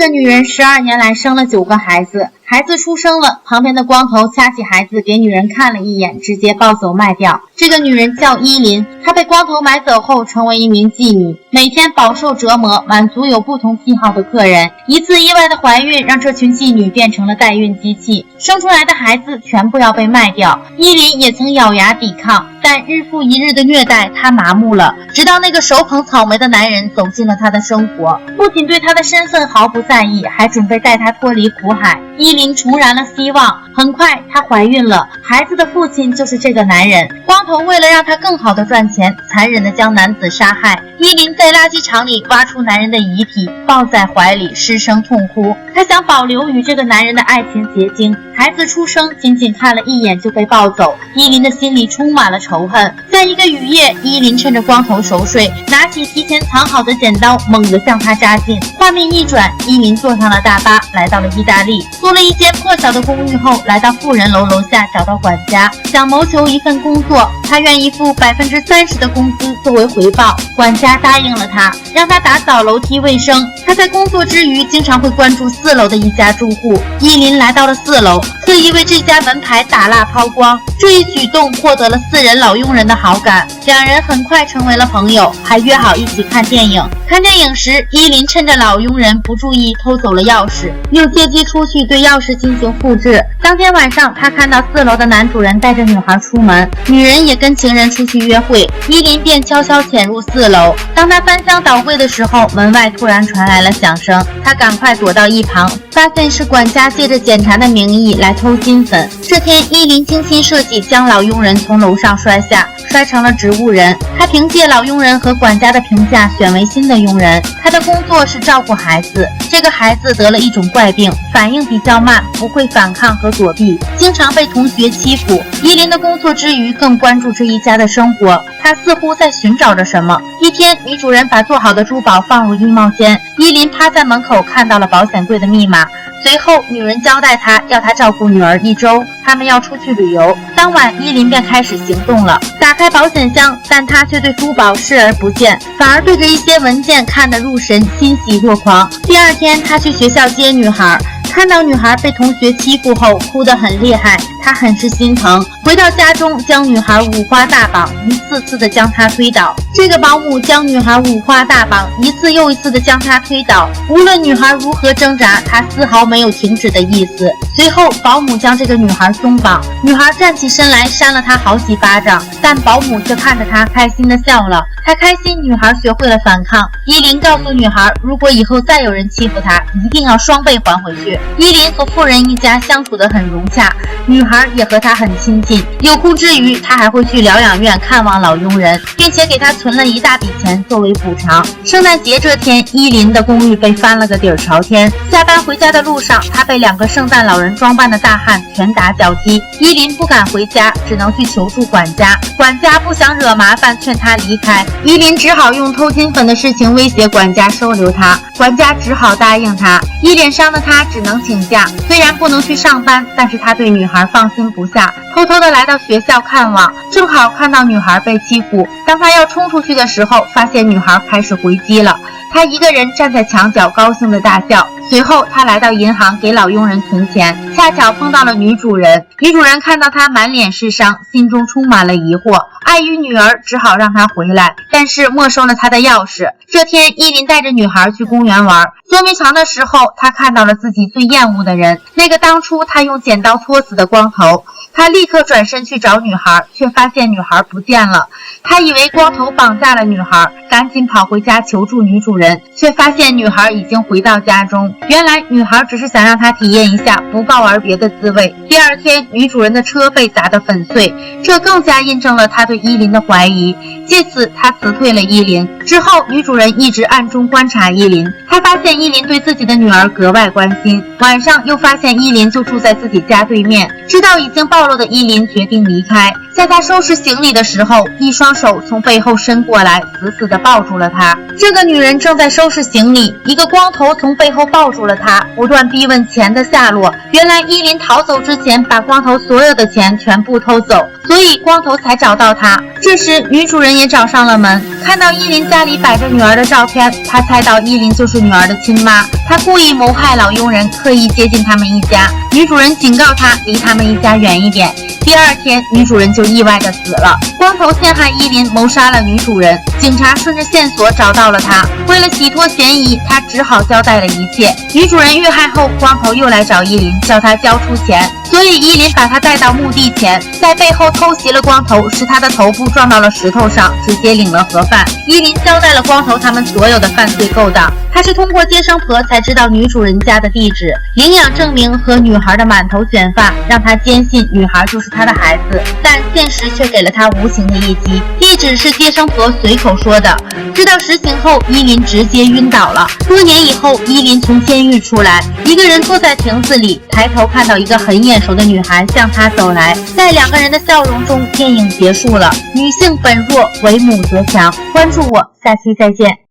个女人12年来生了9个孩子，孩子出生了，旁边的光头掐起孩子给女人看了一眼，直接抱走卖掉。这个女人叫依林，她被光头买走后成为一名妓女，每天饱受折磨，满足有不同癖好的客人。一次意外的怀孕让这群妓女变成了代孕机器，生出来的孩子全部要被卖掉。依林也曾咬牙抵抗，但日复一日的虐待她麻木了，直到那个手捧草莓的男人走进了她的生活，不仅对她的身份毫不在意，还准备带她脱离苦海。依林重燃了希望，很快她怀孕了，孩子的父亲就是这个男人。光头为了让他更好的赚钱，残忍地将男子杀害。依林在垃圾场里挖出男人的遗体，抱在怀里失声痛哭。她想保留与这个男人的爱情结晶，孩子出生仅仅看了一眼就被抱走，依林的心里充满了仇恨。在一个雨夜，依林趁着光头熟睡，拿起提前藏好的剪刀，猛地向他扎进。画面一转，依林坐上了大巴，来到了意大利。租了一间破小的公寓后，来到富人楼楼下找到管家，想谋求一份工作，他愿意付30%的工资作为回报。管家答应了他，让他打扫楼梯卫生。他在工作之余经常会关注4楼的一家住户。依林来到了4楼，特意为这家门牌打蜡抛光，这一举动获得了4人老佣人的好感，两人很快成为了朋友，还约好一起看电影。看电影时，依林趁着老佣人不注意偷走了钥匙，又借机出去对钥匙进行复制。当天晚上，他看到4楼的男主人带着女孩出门，女人也跟情人出去约会，依林便悄悄潜入4楼。当他翻箱倒柜的时候，门外突然传来了响声，他赶快躲到一旁，发现是管家借着检查的名义来偷金粉。这天，依林精心设计将老佣人从楼上摔下，摔成了植物人。他凭借老佣人和管家的评价选为新的佣人，他的工作是照顾孩子。这个孩子得了一种怪病，反应比较慢，不会反抗和躲避，经常被同学欺负。依林的工作之余更关注这一家的生活，他似乎在寻找着什么。一天，女主人把做好的珠宝放入衣帽间，依林趴在门口看到了保险柜的密码。随后，女人交代他要他照顾女儿1周，他们要出去旅游。当晚，依林便开始行动了，打开保险箱，但他却对珠宝视而不见，反而对着一些文件看得入神，欣喜若狂。第二天，他去学校接女孩，看到女孩被同学欺负后哭得很厉害，他很是心疼。回到家中，将女孩五花大绑，一次次地将她推倒。这个保姆将女孩五花大绑，一次又一次地将她推倒，无论女孩如何挣扎，她丝毫没有停止的意思。随后，保姆将这个女孩松绑，女孩站起身来扇了她好几巴掌，但保姆却看着她开心地笑了。她开心女孩学会了反抗。依林告诉女孩，如果以后再有人欺负她，一定要双倍还回去。依林和富人一家相处得很融洽，女孩也和她很亲近。有空之余，她还会去疗养院看望老佣人，并且给他存了一大笔钱作为补偿。圣诞节这天，依林的公寓被翻了个底儿朝天。下班回家的路上，她被2个圣诞老人装扮的大汉拳打脚踢。依林不敢回家，只能去求助管家。管家不想惹麻烦，劝她离开。依林只好用偷金粉的事情威胁管家收留她，管家只好答应她。一脸伤的她只能请假，虽然不能去上班，但是她对女孩放心不下，偷偷的来到学校看望，正好看到女孩被欺负。当她要冲出去的时候，发现女孩开始回击了。她一个人站在墙角高兴的大笑。随后她来到银行给老佣人存钱，恰巧碰到了女主人。女主人看到她满脸是伤，心中充满了疑惑，碍于女儿只好让她回来，但是没收了她的钥匙。这天，依林带着女孩去公园玩，捉迷藏的时候，她看到了自己最厌恶的人，那个当初她用剪刀戳死的光头。她立刻转身去找女孩，却发现女孩不见了。她以为光头绑架了女孩，赶紧跑回家求助女主人，却发现女孩已经回到家中。原来女孩只是想让她体验一下不告而别的滋味。第二天，女主人的车被砸得粉碎，这更加印证了她对依林的怀疑。借此，她辞退了依林。之后，女主人一直暗中观察依林，她发现依林对自己的女儿格外关心。晚上又发现依林就住在自己家对面，知道已经暴露的依林决定离开。在她收拾行李的时候，一双手从背后伸过来，死死地抱住了她。这个女人正在收拾行李，一个光头从背后抱住了她，不断逼问钱的下落。原来依林逃走之前把光头所有的钱全部偷走，所以光头才找到她。这时女主人也找上了门，看到依林家里摆着女儿的照片，他猜到依林就是女儿的亲妈，他故意谋害老佣人，刻意接近他们一家。女主人警告他离他们一家远一点。第二天，女主人就意外的死了。光头陷害依林，谋杀了女主人。警察顺着线索找到了他，为了洗脱嫌疑，他只好交代了一切。女主人遇害后，光头又来找依林，叫他交出钱。所以依林把他带到墓地前，在背后偷袭了光头，使他的头部撞到了石头上，直接领了盒饭。依林交代了光头他们所有的犯罪勾当，他是通过接生婆才知道女主人家的地址、领养证明和女孩的满头卷发，让他坚信女孩就是他的孩子。但现实却给了他无情的一击，地址是接生婆随口说的。知道实情后，依林直接晕倒了。多年以后，依林从监狱出来，一个人坐在亭子里，抬头看到一个很眼熟的女孩向他走来，在两个人的笑容中，电影结束了。女性本弱，为母则强。关注我，下期再见。